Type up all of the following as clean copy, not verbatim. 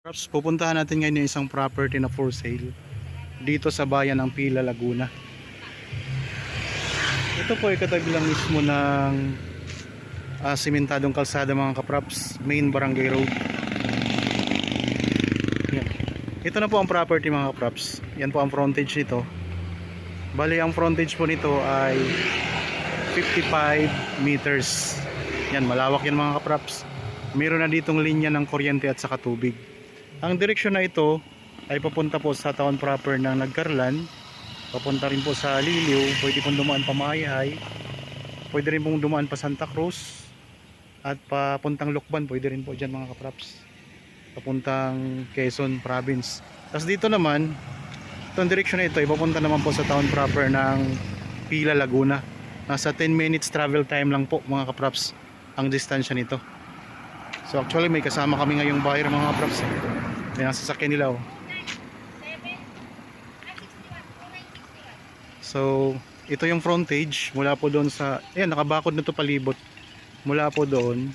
Perhaps pupuntahan natin ngayon yung isang property na for sale dito sa bayan ng Pila, Laguna. Ito po ay katabi lang mismo ng simentadong kalsada mga kapraps, main barangay road. Yan. Ito na po ang property mga kapraps. Yan po ang frontage nito. Bali ang frontage po nito ay 55 meters. Yan, malawak yan mga kapraps. Meron na ditong linya ng kuryente at saka tubig. Ang direksyon na ito ay papunta po sa town proper ng Nagcarlan, papunta rin po sa Liliw, pwede pong dumaan pa Maayhay, pwede rin pong dumaan pa Santa Cruz, at papuntang Lokban, pwede rin po dyan mga kapraps, papuntang Quezon Province. Tapos dito naman, itong direksyon na ito ay papunta naman po sa town proper ng Pila, Laguna. Nasa 10 minutes travel time lang po mga kapraps ang distansya nito. So actually may kasama kami ngayong buyer mga kapraps. May nasasakyan nila oh. So ito yung frontage mula po doon sa, ayan, nakabakod na to palibot. Mula po doon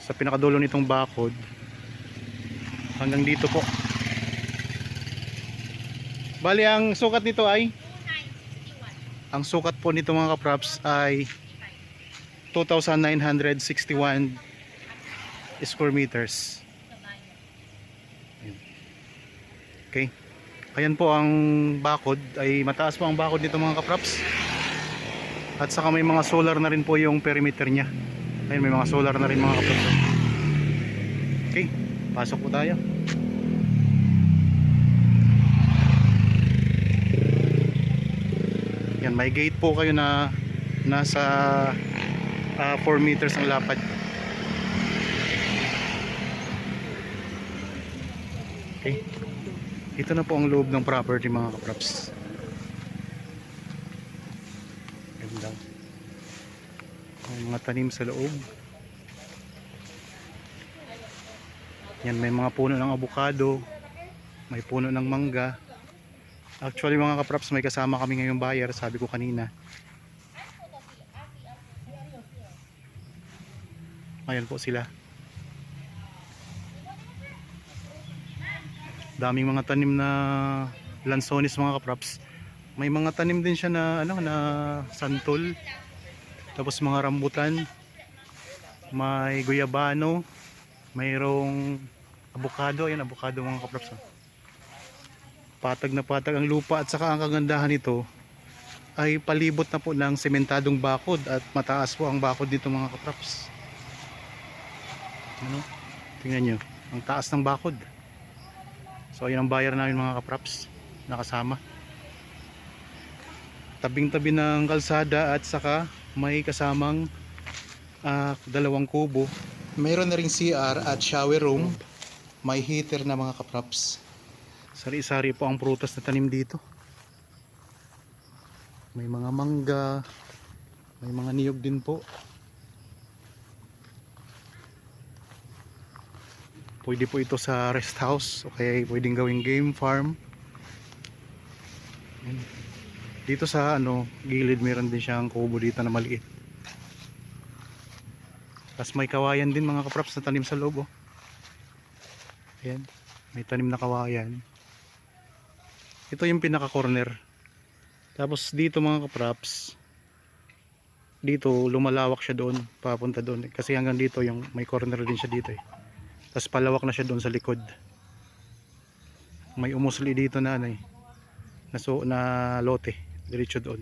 sa pinakadulo nitong bakod hanggang dito po. Bali ang sukat nito ay, ang sukat po nito mga kapraps ay 2,961 square meters. Okay. Ayan po ang bakod, ay mataas po ang bakod nito mga kapraps. At saka may mga solar na rin po yung perimeter niya. Ayun, may mga solar na rin mga kapraps. Okay, pasok po tayo. Yan, may gate po kayo na nasa 4 meters ang lapad. Okay. Ito na po ang loob ng property mga kapraps. Ganda. May mga tanim sa loob. Yan, may mga puno ng avocado, may puno ng mangga. Actually mga kapraps, may kasama kami ngayong buyer, sabi ko kanina. Ayan po sila. Daming mga tanim na lansones mga kapraps. May mga tanim din siya na na santol. Tapos mga rambutan. May guyabano, mayroong avocado, ayan avocado mga kapraps. Patag na patag ang lupa at saka ang kagandahan nito ay palibot na po ng sementadong bakod at mataas po ang bakod dito mga kapraps. Ano? Tingnan nyo, ang taas ng bakod. So ayun ang buyer namin mga kapraps, nakasama. Tabing-tabi ng kalsada at saka may kasamang dalawang kubo. Mayroon na ring CR at shower room. May heater na mga kapraps. Sari-sari po ang prutas na tanim dito. May mga mangga, may mga niyog din po. Pwede po ito sa rest house, okay, pwedeng gawing game farm. Dito sa gilid meron din siyang kubo dito na maliit. Tapos may kawayan din mga kapraps na tanim sa loob oh. Ayan, may tanim na kawayan. Ito yung pinaka corner. Tapos dito mga kapraps, dito lumalawak siya doon, papunta doon. Kasi hanggang dito yung may corner din siya dito eh. Tapos palawak na siya doon sa likod. May umusli dito na na lote diretso doon.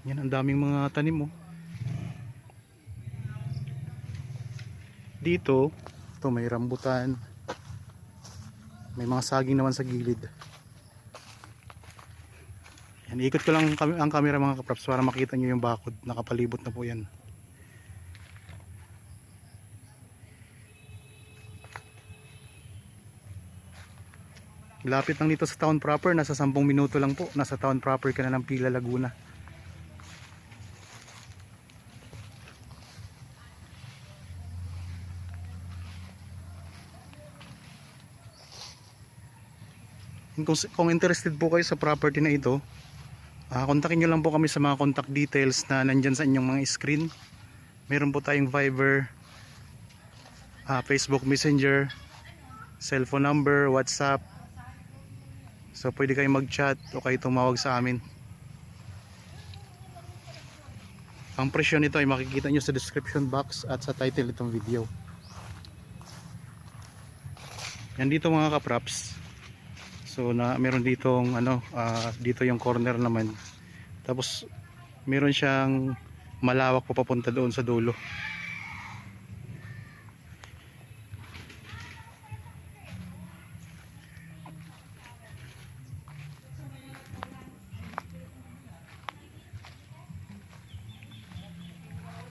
Yan, ang daming mga tanim oh. Dito, ito may rambutan. May mga saging naman sa gilid. Yan, ikot ko lang ang camera mga kapraps para makita nyo yung bakod. Nakapalibot na po yan. Lapit lang dito sa town proper, nasa 10 minuto lang po. Nasa town proper ka na ng Pila, Laguna. Kung interested po kayo sa property na ito, kontakin nyo lang po kami sa mga contact details na nandyan sa inyong mga screen. Meron po tayong Viber, Facebook Messenger, cellphone number, WhatsApp. So pwede kayong mag-chat o kayo tumawag sa amin. Ang presyo nito ay makikita nyo sa description box at sa title itong video. Yan dito mga kaprops. So meron ditong dito yung corner naman. Tapos meron siyang malawak pa papunta doon sa dulo.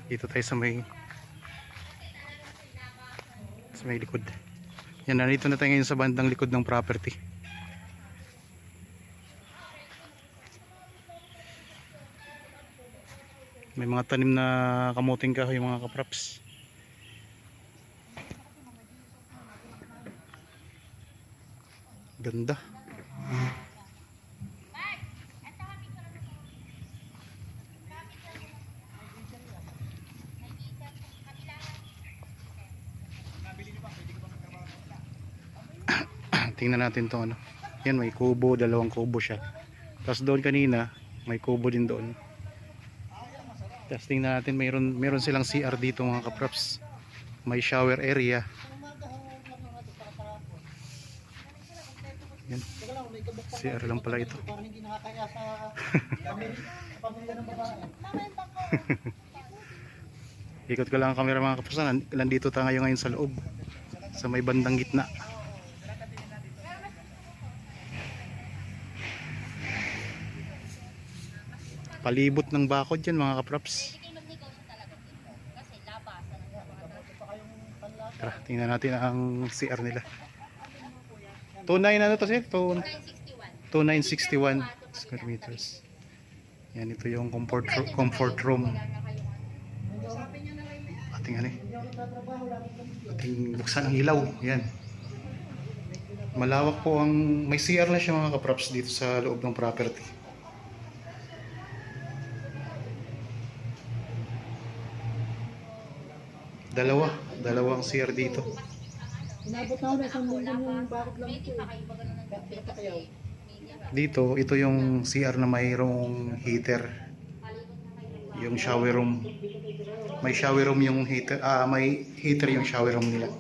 Dito tayo sa may likod. Yan, nandito na tayo ngayon sa bandang likod ng property. May mga tanim na kamuting kahoy mga kaprops. Ganda. Tingnan natin to ano. Yan, may kubo, dalawang kubo siya. Tapos doon kanina, may kubo din doon. Tapos tingnan natin, meron silang CR dito mga kaprops. May shower area. Yan. CR lang pala ito. Ikot ko lang ang camera mga kaprops. Nandito tayo ngayon sa loob. Sa may bandang gitna. Palibot ng bakod yan mga kaprops. Tara, tingnan natin ang CR nila. 29 ano to sir? 2961 square meters. Yan, ito yung comfort room. Ating buksan ang ilaw. Yan. Malawak po ang, may CR na siya mga kaprops dito sa loob ng property. Dalawang CR dito. Inabot na ako na isang linggo yung bakit lang ito. Dito, ito yung CR na mayroong heater. Yung shower room. May shower room yung heater, may heater yung shower room nila.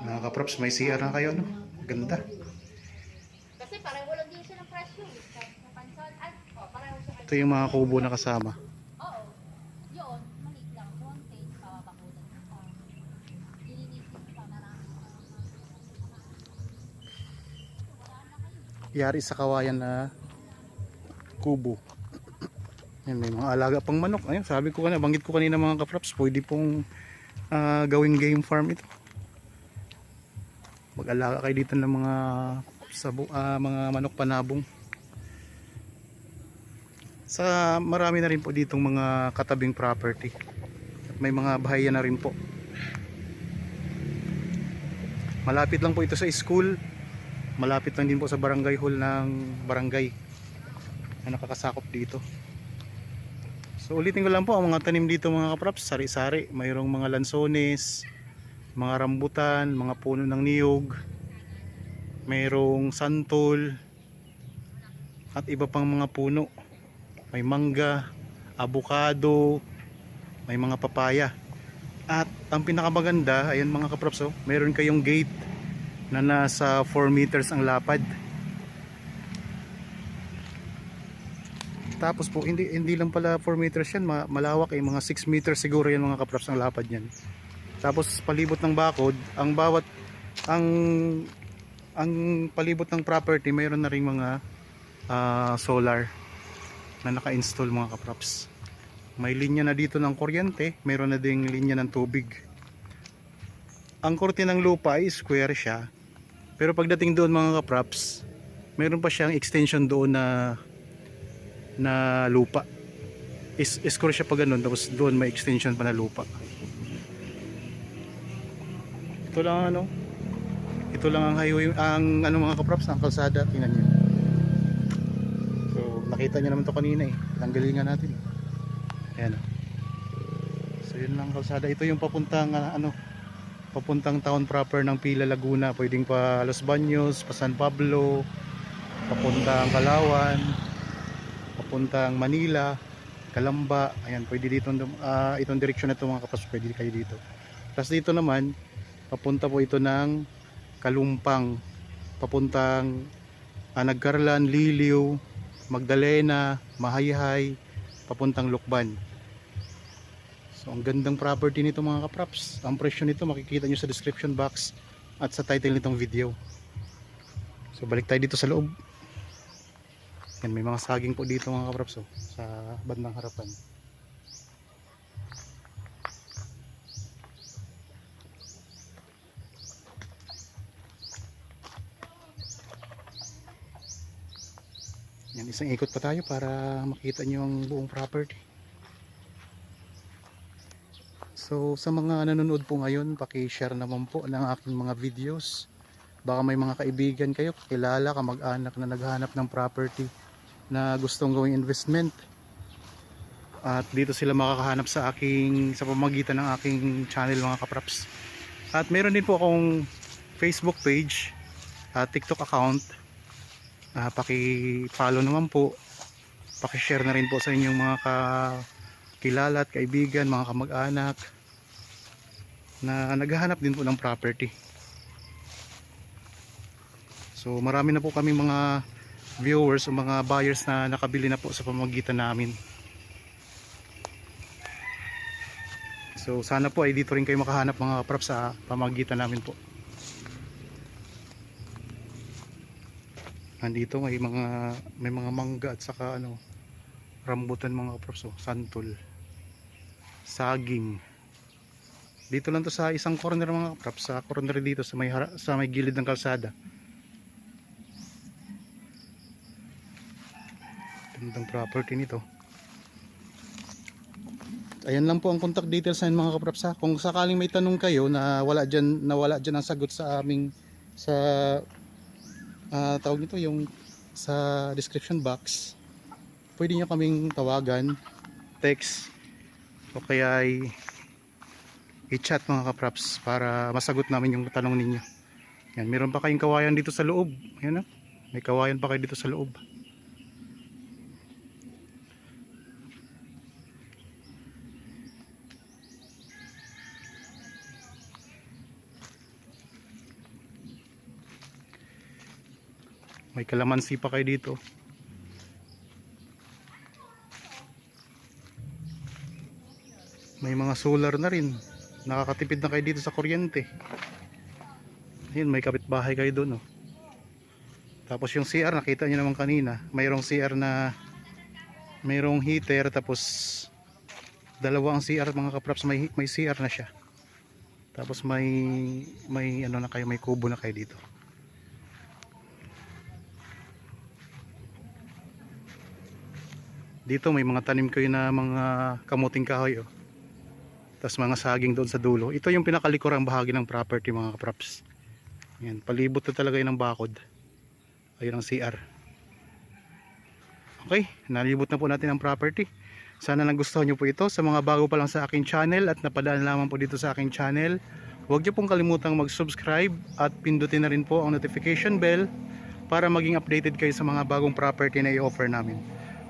Mga kaprops, may CR na kayo, no? Ganda. Kasi parang walang din siya ng presyo. Parang siya. Ito yung mga kubo na kasama. Oo. Yun, maliit lang. Konti, pawabakulan. Ilinis pa marami. Yari sa kawayan na kubo. Yan, may mga alaga pang manok. Ayun, sabi ko banggit ko kanina mga kaprops, pwede pong gawing game farm ito. Mag-alaga kayo dito ng mga mga manok panabong. Sa marami na rin po ditong mga katabing property. At may mga bahayan na rin po. Malapit lang po ito sa school. Malapit lang din po sa barangay hall ng barangay na nakakasakop dito. So ulitin ko lang po ang mga tanim dito mga kaprops, sari-sari. Mayroong mga lansones, mga rambutan, mga puno ng niyog, mayroong santol at iba pang mga puno. May mangga, avocado, may mga papaya. At ang pinakamaganda, ayan mga kaprops, mayroon kayong gate na nasa 4 meters ang lapad. Tapos po hindi lang pala 4 meters yan, malawak, mga 6 meters siguro yan mga kaprops ang lapad niyan. Tapos palibot ng bakod, ang palibot ng property mayroon na ring mga solar na naka-install mga kaprops. May linya na dito ng kuryente, mayroon na ding linya ng tubig. Ang korte ng lupa ay square siya. Pero pagdating doon mga kaprops, mayroon pa siyang extension doon na lupa. Square siya pa ganun, tapos doon may extension pa na lupa. Ito lang ang highway, mga kaprops, ang kalsada, tingnan niyo. So nakita niyo naman to kanina tanggalin nga natin. Ayan. So yun lang kalsada. Ito yung papuntang papuntang town proper ng Pila, Laguna. Pwedeng pa Los Baños, pa San Pablo, papuntang Calauan, papuntang Manila, Calamba. Ayan, pwede dito itong direksyon na ito mga kapas, pwede kayo dito. Tapos dito naman papunta po ito ng Kalumpang, papuntang Nagkarlan, Liliw, Magdalena, Mahayhay, papuntang Lukban. So ang gandang property nito mga kapraps. Ang presyo nito makikita nyo sa description box at sa title nitong video. So balik tayo dito sa loob. Yan, may mga saging po dito mga kapraps sa bandang harapan. Yan, isang ikot pa tayo para makita nyo ang buong property. So sa mga nanonood po ngayon, paki-share naman po ng aking mga videos. Baka may mga kaibigan kayo, kilala, kamag-anak na naghahanap ng property na gustong gawing investment. At dito sila makakahanap sa pamamagitan ng aking channel mga kapraps. At meron din po akong Facebook page at TikTok account. Paki-follow naman po. Paki-share na rin po sa inyong mga kilala at kaibigan, mga kamag-anak na naghahanap din po ng property. So marami na po kami mga viewers o mga buyers na nakabili na po sa pamamagitan namin. So sana po ay dito rin kayo makahanap mga kaprap sa pamamagitan namin po. Nandito may mga mangga at saka rambutan mga kaprap, santol, saging. Dito lang to sa isang corner mga kaprap, sa corner dito sa may gilid ng kalsada. Gandang property nito. Ayan lang po ang contact details sa mga kapraps. Kung sakaling may tanong kayo na wala dyan ang sagot sa aming tawag nito yung sa description box, pwede nyo kaming tawagan, text, o kaya i-chat mga kapraps para masagot namin yung tanong ninyo. Yan, meron pa kayong kawayan dito sa loob. Ayan, may kawayan pa kayo dito sa loob. May kalamansi pa kayo dito. May mga solar na rin. Nakakatipid na kayo dito sa kuryente. Ayun, may kapitbahay kayo doon. Tapos yung CR, nakita nyo naman kanina. Mayroong CR na mayroong heater. Tapos dalawa ang CR mga kapraps. May CR na siya. Tapos may kubo na kayo dito. Dito may mga tanim kayo na mga kamuting kahoy. Tapos mga saging doon sa dulo. Ito yung pinakalikurang bahagi ng property mga kapraps. Yan, palibot na talaga yun ng bakod. Ayun ang CR. Okay, nalibot na po natin ang property. Sana nagustuhan nyo po ito. Sa mga bago pa lang sa aking channel at napadaan lamang po dito sa aking channel, huwag nyo pong kalimutang mag-subscribe at pindutin na rin po ang notification bell para maging updated kayo sa mga bagong property na i-offer namin.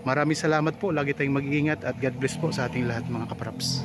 Maraming salamat po. Lagi tayong mag-iingat at God bless po sa ating lahat mga kapraps.